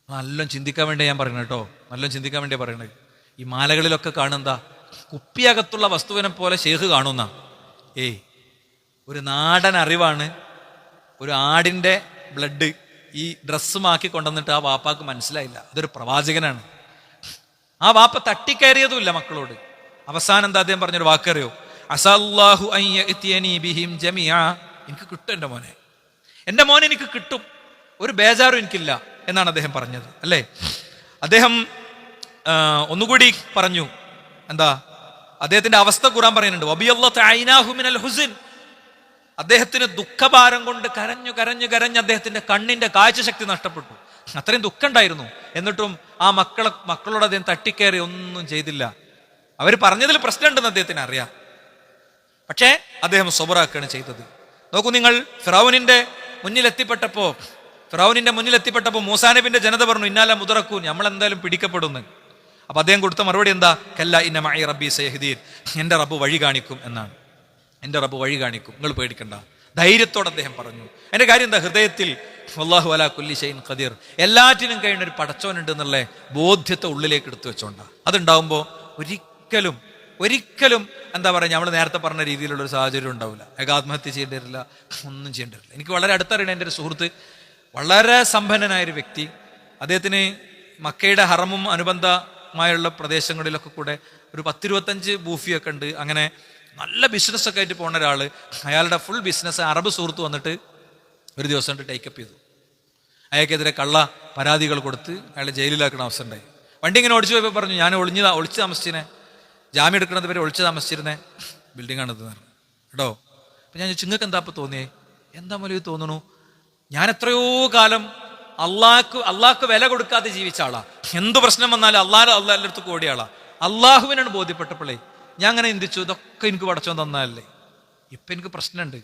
നല്ല ചിന്തിക്കാൻ വേണ്ടി ഞാൻ പറയണത് കേട്ടോ, നല്ല ചിന്തിക്കാൻ വേണ്ടിയാണ് പറയണത്. ഈ മാലകളിലൊക്കെ കാണുന്ന കുപ്പിയകത്തുള്ള വസ്തുവിനെ പോലെ ഷേഖ് കാണുന്ന ഒരു നാടൻ അറിവാണ്. ഒരു ആടിൻ്റെ ബ്ലഡ് ഈ ഡ്രസ്സുമാക്കി കൊണ്ടുവന്നിട്ട് ആ വാപ്പാക്ക് മനസ്സിലായില്ല അതൊരു പ്രവാചകനാണ്. ആ വാപ്പ തട്ടിക്കയറിയതുമില്ല മക്കളോട്. അവസാനം എന്താ അദ്ദേഹം പറഞ്ഞൊരു വാക്കറിയോ? അസല്ലാഹു അൻ യഅ്തിയനി ബിഹിം ജമിഅ. എനിക്ക് കിട്ടും എൻ്റെ മോനെ എനിക്ക് കിട്ടും, ഒരു ബേജാറും എനിക്കില്ല എന്നാണ് അദ്ദേഹം പറഞ്ഞത്, അല്ലേ? അദ്ദേഹം ഒന്നുകൂടി പറഞ്ഞു. എന്താ അദ്ദേഹത്തിന്റെ അവസ്ഥ ഖുർആൻ പറയുന്നുണ്ട്, വബിയല്ലാഹു ഐനാഹു മിനൽ ഹുസ്ൻ. അദ്ദേഹത്തിന് ദുഃഖഭാരം കൊണ്ട് കരഞ്ഞു കരഞ്ഞു കരഞ്ഞ് അദ്ദേഹത്തിന്റെ കണ്ണിന്റെ കാഴ്ചശക്തി നഷ്ടപ്പെട്ടു. അത്രയും ദുഃഖം ഉണ്ടായിരുന്നു. എന്നിട്ടും ആ മക്കളോട് അദ്ദേഹം തട്ടിക്കയറി ഒന്നും ചെയ്തില്ല. അവർ പറഞ്ഞതിൽ പ്രശ്നമുണ്ടെന്ന് അദ്ദേഹത്തിന് അറിയാം. പക്ഷേ അദ്ദേഹം സബറാക്കുകയാണ് ചെയ്തത്. നോക്കൂ നിങ്ങൾ, ഫിറൗനിന്റെ മുന്നിലെത്തിപ്പെട്ടപ്പോ മൂസാ നബിന്റെ ജനത പറഞ്ഞു, ഇന്നാല മുദറക്കൂ, നമ്മൾ എന്തായാലും പിടിക്കപ്പെടുന്നു. അപ്പൊ അദ്ദേഹം കൊടുത്ത മറുപടി എന്താ? കല്ല ഇന്ന മഅി റബ്ബി സയഹ്ദീൻ, എന്റെ റബ്ബ് വഴി കാണിക്കും എന്നാണ്. എന്റെ റബ്ബ് വഴി കാണിക്കും, നിങ്ങൾ പേടിക്കണ്ട, ധൈര്യത്തോടെ അദ്ദേഹം പറഞ്ഞു. എന്റെ കാര്യം എന്താ? ഹൃദയത്തിൽ വല്ലാഹു അലാ കുല്ലി ഷൈഇൻ ഖദീർ, എല്ലാറ്റിനും കഴിയുന്ന ഒരു പടച്ചോനുണ്ട് എന്നുള്ള ബോധ്യത്തെ ഉള്ളിലേക്ക് എടുത്തു വെച്ചോണ്ടാ. അതുണ്ടാവുമ്പോൾ ഒരിക്കലും എന്താ പറയുക, നമ്മൾ നേരത്തെ പറഞ്ഞ രീതിയിലുള്ള ഒരു സാഹചര്യം ഉണ്ടാവില്ല. അയാൾക്ക് ആത്മഹത്യ ചെയ്യേണ്ടി വരില്ല, ഒന്നും ചെയ്യേണ്ടി വരില്ല. എനിക്ക് വളരെ അടുത്തറിയണ എൻ്റെ ഒരു സുഹൃത്ത്, വളരെ സമ്പന്നനായൊരു വ്യക്തി. അദ്ദേഹത്തിന് മക്കയുടെ ഹറമും അനുബന്ധമായുള്ള പ്രദേശങ്ങളിലൊക്കെ കൂടെ ഒരു 10-25 ബൂഫിയൊക്കെ ഉണ്ട്. അങ്ങനെ നല്ല ബിസിനസ്സൊക്കെ ആയിട്ട് പോകുന്ന ഒരാൾ. അയാളുടെ ഫുൾ ബിസിനസ് അറബ് സുഹൃത്ത് വന്നിട്ട് ഒരു ദിവസം കൊണ്ട് ടേക്കപ്പ് ചെയ്തു. അയാൾക്കെതിരെ കള്ള പരാതികൾ കൊടുത്ത് അയാളെ ജയിലിലാക്കുന്ന അവസ്ഥ ഉണ്ടായി. വണ്ടി ഇങ്ങനെ ഓടിച്ചു പോയപ്പോൾ പറഞ്ഞു, ഞാൻ ഒളിച്ച് താമസിച്ചിരുന്നേ, ജാമ്യം എടുക്കുന്നത് വരെ ഒളിച്ച് താമസിച്ചിരുന്നേ ബിൽഡിങ്ങാണിത് പറഞ്ഞു കേട്ടോ. അപ്പം ഞാൻ ചോദിച്ചു, നിങ്ങൾക്ക് എന്താ ഇപ്പം തോന്നിയേ? എന്താ മൂലം തോന്നുന്നു? ഞാൻ എത്രയോ കാലം അള്ളാഹ്ക്ക് വില കൊടുക്കാതെ ജീവിച്ച ആളാ. എന്ത് പ്രശ്നം വന്നാലും അള്ളാഹുടെ അടുത്ത് ഓടിയ ആളാ. അള്ളാഹുവിനാണ് ബോധ്യപ്പെട്ടപ്പോഴേ ഞാൻ അങ്ങനെ ചിന്തിച്ചു, ഇതൊക്കെ എനിക്ക് പടച്ചോൻ തന്നതല്ലേ. ഇപ്പം എനിക്ക് പ്രശ്നമുണ്ട്,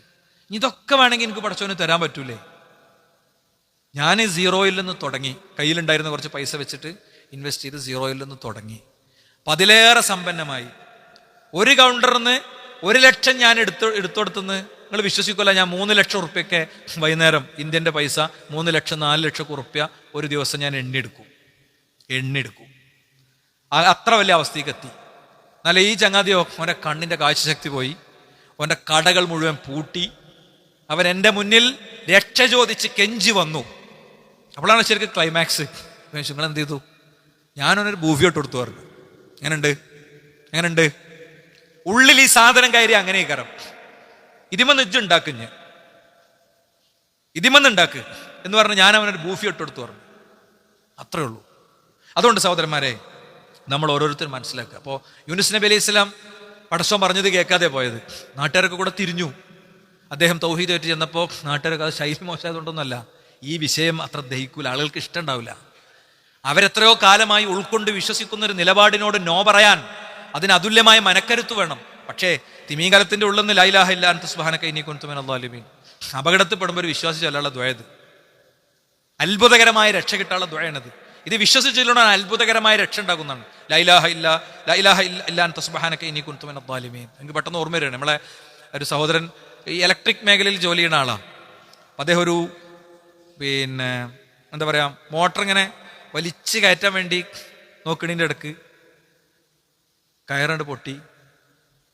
ഇതൊക്കെ വേണമെങ്കിൽ എനിക്ക് പടച്ചോന് തരാൻ പറ്റൂലേ. ഞാൻ സീറോയിൽ നിന്ന് തുടങ്ങി, കയ്യിലുണ്ടായിരുന്ന കുറച്ച് പൈസ വെച്ചിട്ട് ഇൻവെസ്റ്റ് ചെയ്ത് സീറോയിൽ നിന്ന് തുടങ്ങി. അപ്പം അതിലേറെ സമ്പന്നമായി. ഒരു കൗണ്ടറിൽ നിന്ന് 1 ലക്ഷം ഞാൻ എടുത്തോടത്തുനിന്ന് നിങ്ങൾ വിശ്വസിക്കില്ല, ഞാൻ 3 ലക്ഷം ഉറുപ്പ്യൊക്കെ വൈകുന്നേരം ഇന്ത്യൻ്റെ പൈസ 3 ലക്ഷം 4 ലക്ഷം ഉറുപ്പ്യ ഒരു ദിവസം ഞാൻ എണ്ണിയെടുക്കും. അത്ര വലിയ അവസ്ഥയ്ക്ക് എത്തി. എന്നാൽ ഈ ചങ്ങാതിയോ, അവൻ്റെ കണ്ണിൻ്റെ കാഴ്ചശക്തി പോയി, അവൻ്റെ കടകൾ മുഴുവൻ പൂട്ടി. അവൻ എൻ്റെ മുന്നിൽ രക്ഷ ചോദിച്ച് കെഞ്ചി വന്നു. അപ്പോഴാണ് ശരിക്കും ക്ലൈമാക്സ്. നിങ്ങൾ എന്ത് ചെയ്തു? ഞാനൊരു ബൂഫിയോട്ട് കൊടുത്തു പറഞ്ഞു, എങ്ങനെയുണ്ട് ഉള്ളിൽ ഈ സാധനം കയറി അങ്ങനെ കയറും. ഇതിമെന്ന് ഇജ്ജുണ്ടാക്ക് എന്ന് പറഞ്ഞ് ഞാൻ അവനൊരു ബൂഫിയോട്ട് കൊടുത്തു പറഞ്ഞു. അത്രേ ഉള്ളൂ. അതുകൊണ്ട് സഹോദരന്മാരെ, നമ്മൾ ഓരോരുത്തരും മനസ്സിലാക്കുക. അപ്പോൾ യൂനുസ് നബി അലൈഹി സ്വലാം പടച്ചോൻ പറഞ്ഞത് കേൾക്കാതെ പോയത്. നാട്ടുകാരൊക്കെ കൂടെ തിരിഞ്ഞു. അദ്ദേഹം തൗഹീദായിട്ട് ചെന്നപ്പോൾ നാട്ടുകാരൊക്കെ, അത് ശൈലി മോശമായതുകൊണ്ടൊന്നുമല്ല, ഈ വിഷയം അത്ര ദഹിക്കൂല, ആളുകൾക്ക് ഇഷ്ടമുണ്ടാവില്ല. അവരെത്രയോ കാലമായി ഉൾക്കൊണ്ട് വിശ്വസിക്കുന്ന ഒരു നിലപാടിനോട് നോ പറയാൻ അതിന് അതുല്യമായ മനക്കരുത്ത് വേണം. പക്ഷേ തിമീകലത്തിന്റെ ഉള്ളിൽ നിന്ന് ലാ ഇലാഹ ഇല്ലാ അൻത സുബ്ഹാനക ഇന്നി കുൻതു മിനൽ ളാലിമീൻ അപകടത്തിൽപ്പെടുമ്പോൾ ഒരു വിശ്വാസി ചൊല്ലാനുള്ള ദുആയത്, അത്ഭുതകരമായ രക്ഷ കിട്ടാനുള്ള ദുആയാണിത്. ഇത് വിശ്വസിച്ചുള്ള അത്ഭുതകരമായ രക്ഷ ഉണ്ടാകുന്നതാണ്. ലാ ഇലാഹ ഇല്ലാ അൻത സുബ്ഹാനക ഇന്നി കുൻതു മിനൽ ളാലിമീൻ. എനിക്ക് പെട്ടെന്ന് ഓർമ്മ വരികയാണ്, നമ്മളെ ഒരു സഹോദരൻ ഈ ഇലക്ട്രിക് മേഖലയിൽ ജോലി ചെയ്യുന്ന ആളാണ്. അദ്ദേഹം ഒരു എന്താ പറയുക, മോട്ടർ ഇങ്ങനെ വലിച്ച് കയറ്റാൻ വേണ്ടി നോക്കണീൻ്റെ ഇടക്ക് കയറുണ്ട് പൊട്ടി,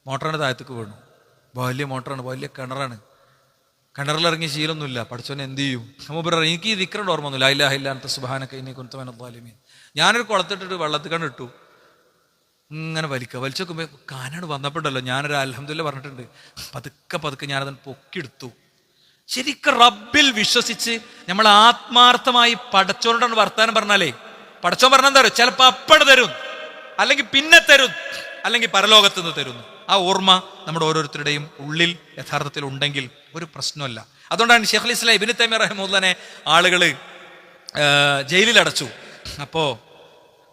മോട്ടറിൻ്റെ താഴത്തേക്ക് വീണു. വലിയ മോട്ടറാണ്, വലിയ കിണറാണ്. കിണറിലിറങ്ങി ശീലമൊന്നുമില്ല. പഠിച്ചോനെ എന്ത് ചെയ്യും? നമ്മൾ പറയാം, എനിക്ക് ഈ ദിക്റിൻ്റെ ഓർമ്മ ഒന്നുമില്ല, ലാ ഇലാഹ ഇല്ലാ അൻത സുബ്ഹാനക ഇന്നി കുൻതു മിനൽ ളാലിമീൻ. ഞാനൊരു കുളത്തിട്ടിട്ട് വെള്ളത്തിൽ ഇട്ടു, ഇങ്ങനെ വലിച്ചു നോക്കുമ്പോൾ കാനാട് വന്നപ്പോഴല്ലോ ഞാനൊരു അൽഹംദുലില്ലാ പറഞ്ഞിട്ടുണ്ട്. പതുക്കെ ഞാനതിന് പൊക്കിയെടുത്തു. ശരിക്കും റബ്ബിൽ വിശ്വസിച്ച് നമ്മൾ ആത്മാർത്ഥമായി പടച്ചോനോടാണ് വർത്താനം പറഞ്ഞാലേ, പടച്ചോൻ പറഞ്ഞാൽ എന്താ പറയുക, ചിലപ്പോൾ അപ്പട് തരും, അല്ലെങ്കിൽ പിന്നെ തരും, അല്ലെങ്കിൽ പരലോകത്ത് നിന്ന് തരുന്നു. ആ ഓർമ്മ നമ്മുടെ ഓരോരുത്തരുടെയും ഉള്ളിൽ യഥാർത്ഥത്തിൽ ഉണ്ടെങ്കിൽ ഒരു പ്രശ്നമല്ല. അതുകൊണ്ടാണ് ശൈഖുൽ ഇസ്ലാം ഇബ്നു തൈമിയ്യ റഹിമഹുല്ലാഹിനെ ആളുകൾ ജയിലിൽ അടച്ചു. അപ്പോൾ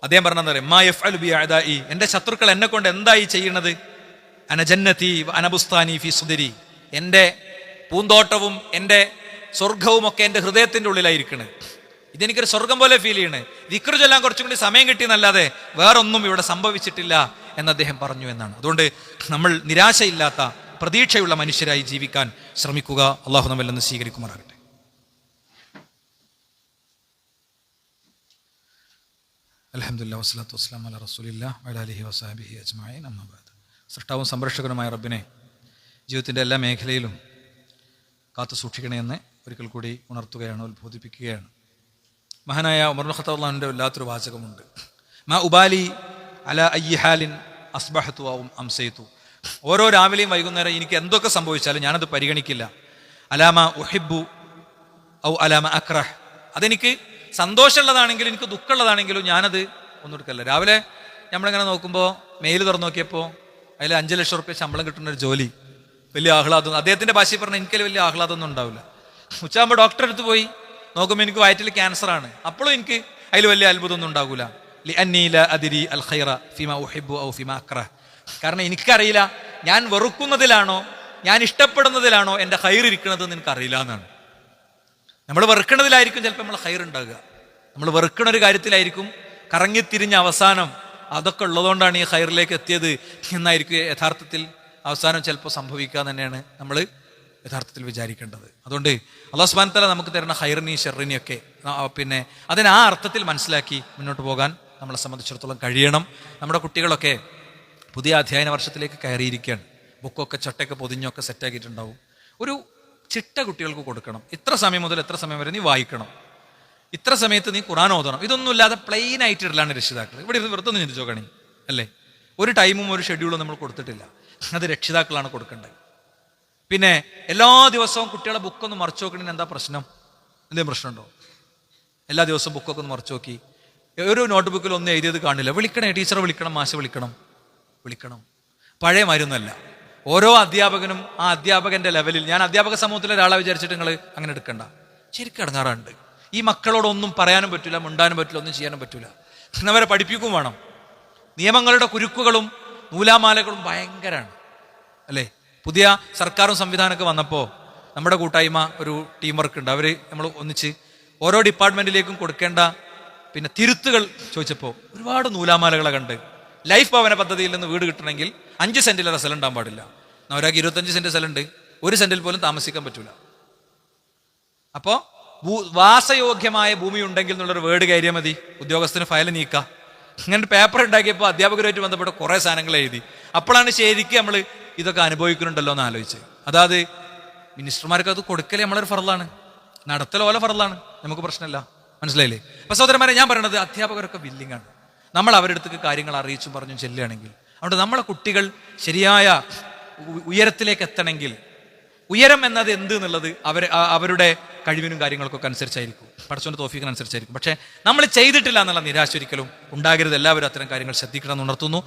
അദ്ദേഹം പറഞ്ഞെന്താ പറയുക, മാ യഫ്അലു ബി അഅദാഇ, എൻ്റെ ശത്രുക്കൾ എന്നെ കൊണ്ട് എന്തായി ചെയ്യണത്? അന ജന്നതി വ അന ബുസ്താനി ഫി സുദരി, എൻ്റെ പൂന്തോട്ടവും എൻ്റെ സ്വർഗവും ഒക്കെ എൻ്റെ ഹൃദയത്തിൻ്റെ ഉള്ളിലായിരിക്കണേ. ഇതെനിക്കൊരു സ്വർഗം പോലെ ഫീൽ ചെയ്യണേ. ദിക്ർ ചൊല്ലാൻ കുറച്ചും കൂടി സമയം കിട്ടിയെന്നല്ലാതെ വേറൊന്നും ഇവിടെ സംഭവിച്ചിട്ടില്ല എന്ന് അദ്ദേഹം പറഞ്ഞു എന്നാണ്. അതുകൊണ്ട് നമ്മൾ നിരാശയില്ലാത്ത പ്രതീക്ഷയുള്ള മനുഷ്യരായി ജീവിക്കാൻ ശ്രമിക്കുക. അള്ളാഹു നമ്മിൽ നിന്ന് സ്വീകരിക്കുമാറാകട്ടെ. അൽഹംദുലില്ലാഹി വസ്സലാത്തു വസ്സലാമു അലാ റസൂലില്ലാഹി വഅലാ ആലിഹി വസഹ്ബിഹി അജ്മഈൻ. അമ്മാ ബഅദ്. സൃഷ്ടാവും സംരക്ഷകനുമായ റബ്ബിനെ ജീവിതത്തിൻ്റെ എല്ലാ മേഖലയിലും കാത്തു സൂക്ഷിക്കണമെന്ന് ഒരിക്കൽ കൂടി ഉണർത്തുകയാണ്, ഉത്ബോധിപ്പിക്കുകയാണ്. മഹാനായ ഉമർ ഇബ്നു ഖത്താബ് റളിയല്ലാഹു അൻഹു വല്ലാത്തൊരു വാചകമുണ്ട്, മാ ഉബാലി അലാ അയ്യി ഹാലിൻ അസ്ബഹതു ഔ അംസൈതു. ഓരോ രാവിലെയും വൈകുന്നേരം എനിക്ക് എന്തൊക്കെ സംഭവിച്ചാലും ഞാനത് പരിഗണിക്കില്ല. അലാമ ഉഹിബ്ബു ഔ അലാമ അക്റഹ്, അതെനിക്ക് സന്തോഷമുള്ളതാണെങ്കിലും എനിക്ക് ദുഃഖമുള്ളതാണെങ്കിലും ഞാനത് ഒന്നും എടുക്കല്ല. രാവിലെ നമ്മളിങ്ങനെ നോക്കുമ്പോൾ മെയിൽ തുറന്നു നോക്കിയപ്പോൾ അതിൽ 5 ലക്ഷം റുപ്യ ശമ്പളം കിട്ടുന്നൊരു ജോലി, വലിയ ആഹ്ലാദം, അദ്ദേഹത്തിന്റെ ഭാഷയിൽ പറഞ്ഞാൽ എനിക്കതിൽ വലിയ ആഹ്ലാദമൊന്നും ഉണ്ടാവില്ല. ഉച്ചയാകുമ്പോൾ ഡോക്ടറെ അടുത്ത് പോയി നോക്കുമ്പോൾ എനിക്ക് വയറ്റിൽ ക്യാൻസർ ആണ്. അപ്പോഴും എനിക്ക് അതിൽ വലിയ അത്ഭുതമൊന്നും ഉണ്ടാകൂല. കാരണം എനിക്കറിയില്ല ഞാൻ വെറുക്കുന്നതിലാണോ ഞാൻ ഇഷ്ടപ്പെടുന്നതിലാണോ എൻ്റെ ഹൈർ ഇരിക്കുന്നത് എന്ന് എനിക്കറിയില്ല എന്നാണ്. നമ്മൾ വെറുക്കണതിലായിരിക്കും ചിലപ്പോൾ നമ്മൾ ഹൈർ ഉണ്ടാകുക, നമ്മൾ വെറുക്കണ ഒരു കാര്യത്തിലായിരിക്കും കറങ്ങിത്തിരിഞ്ഞ അവസാനം അതൊക്കെ ഉള്ളതുകൊണ്ടാണ് ഈ ഹൈറിലേക്ക് എത്തിയത് എന്നായിരിക്കും യഥാർത്ഥത്തിൽ അവസാനം ചിലപ്പോൾ സംഭവിക്കുക തന്നെയാണ് നമ്മൾ യഥാർത്ഥത്തിൽ വിചാരിക്കേണ്ടത്. അതുകൊണ്ട് അല്ലാഹു സുബ്ഹാനഹു വ തആല നമുക്ക് തരുന്ന ഹൈറിനെയും ഷർറിനെയൊക്കെ പിന്നെ അതിന് ആ അർത്ഥത്തിൽ മനസ്സിലാക്കി മുന്നോട്ട് പോകാൻ നമ്മളെ സംബന്ധിച്ചിടത്തോളം കഴിയണം. നമ്മുടെ കുട്ടികളൊക്കെ പുതിയ അധ്യയന വർഷത്തിലേക്ക് കയറിയിരിക്കുകയാണ്. ബുക്കൊക്കെ ചട്ടയൊക്കെ പൊതിഞ്ഞൊക്കെ സെറ്റാക്കിയിട്ടുണ്ടാവും. ഒരു ചിട്ട കുട്ടികൾക്ക് കൊടുക്കണം. ഇത്ര സമയം മുതൽ എത്ര സമയം വരെ നീ വായിക്കണം, ഇത്ര സമയത്ത് നീ ഖുർആൻ ഓതണം. ഇതൊന്നുമില്ലാതെ പ്ലെയിൻ ആയിട്ട് ഇടലാണ് രക്ഷിതാക്കൾ. ഇവിടെ ഇരുന്ന് വെറുതെ ഒന്ന് ചിന്തിച്ചോ കണി അല്ലേ? ഒരു ടൈമും ഒരു ഷെഡ്യൂളും നമ്മൾ കൊടുത്തിട്ടില്ല. അത് രക്ഷിതാക്കളാണ് കൊടുക്കേണ്ടത്. പിന്നെ എല്ലാ ദിവസവും കുട്ടികളെ ബുക്കൊന്ന് മറിച്ചു നോക്കണേന് എന്താ പ്രശ്നം? എന്തെങ്കിലും പ്രശ്നമുണ്ടോ? എല്ലാ ദിവസവും ബുക്കൊക്കെ ഒന്ന് മറിച്ചു നോക്കി ഒരു നോട്ട് ബുക്കിൽ ഒന്നും എഴുതിയത് കാണില്ല. വിളിക്കണേ, ടീച്ചറെ വിളിക്കണം, മാഷെ വിളിക്കണം. പഴയ മരുന്നല്ല. ഓരോ അധ്യാപകനും ആ അധ്യാപകന്റെ ലെവലിൽ, ഞാൻ അധ്യാപക സമൂഹത്തിലെ ഒരാളെ വിചാരിച്ചിട്ട് നിങ്ങൾ അങ്ങനെ എടുക്കണ്ട. ശരിക്കും ഇടങ്ങാറുണ്ട്. ഈ മക്കളോടൊന്നും പറയാനും പറ്റില്ല, മിണ്ടാനും പറ്റില്ല, ഒന്നും ചെയ്യാനും പറ്റില്ല. അവരെ പഠിപ്പിക്കും വേണം. നിയമങ്ങളുടെ കുരുക്കുകളും നൂലാമാലകളും ഭയങ്കരമാണ് അല്ലേ? പുതിയ സർക്കാരും സംവിധാനമൊക്കെ വന്നപ്പോൾ നമ്മുടെ കൂട്ടായ്മ ഒരു ടീം വർക്ക് ഉണ്ട്. അവർ നമ്മൾ ഒന്നിച്ച് ഓരോ ഡിപ്പാർട്ട്മെന്റിലേക്കും കൊടുക്കേണ്ട പിന്നെ തിരുത്തുകൾ ചോദിച്ചപ്പോൾ ഒരുപാട് നൂലാമാലകളെ കണ്ട്. ലൈഫ് ഭവന പദ്ധതിയിൽ നിന്ന് വീട് കിട്ടണമെങ്കിൽ 5 സെന്റിലേറെ സ്ഥലം ഉണ്ടാകാൻ പാടില്ല. ഒരാൾക്ക് 25 സെന്റ് സ്ഥലമുണ്ട്, 1 സെന്റിൽ പോലും താമസിക്കാൻ പറ്റൂല. അപ്പോൾ വാസയോഗ്യമായ ഭൂമി ഉണ്ടെങ്കിൽ എന്നുള്ളൊരു വേർഡ് കയറിയാൽ മതി, ഉദ്യോഗസ്ഥന് ഫയൽ നീക്കാം. ഇങ്ങനെ പേപ്പർ ഉണ്ടാക്കിയപ്പോൾ അധ്യാപകരുമായിട്ട് ബന്ധപ്പെട്ട കുറേ സാധനങ്ങൾ എഴുതി. അപ്പോഴാണ് ശരിക്കും നമ്മൾ ഇതൊക്കെ അനുഭവിക്കുന്നുണ്ടല്ലോ എന്ന് ആലോചിച്ച്. അതായത് മിനിസ്റ്റർമാർക്ക് അത് കൊടുക്കലേ നമ്മളൊരു ഫറലാണ്, നടത്തൽ പോലെ ഫറലാണ്, നമുക്ക് പ്രശ്നമില്ല. മനസ്സിലായില്ലേ? അപ്പൊ സഹോദരന്മാരെ, ഞാൻ പറയണത് അധ്യാപകരൊക്കെ വില്ലിങ്ങാണ്. നമ്മൾ അവരുടെ അടുത്തേക്ക് കാര്യങ്ങൾ അറിയിച്ചും പറഞ്ഞും ചെല്ലുകയാണെങ്കിൽ, അതുകൊണ്ട് നമ്മളെ കുട്ടികൾ ശരിയായ ഉയരത്തിലേക്ക് എത്തണമെങ്കിൽ, ഉയരം എന്നത് എന്ത് എന്നുള്ളത് അവരുടെ കഴിവിനും കാര്യങ്ങൾക്കൊക്കെ അനുസരിച്ചായിരിക്കും, പടച്ചവന്റെ തൗഫീഖിനനുസരിച്ചായിരിക്കും. പക്ഷെ നമ്മൾ ചെയ്തിട്ടില്ല എന്നുള്ള നിരാശ ഒരിക്കലും ഉണ്ടാകരുത്. എല്ലാവരും അത്തരം കാര്യങ്ങൾ ശ്രദ്ധിക്കണം എന്ന് ഉണർത്തുന്നു.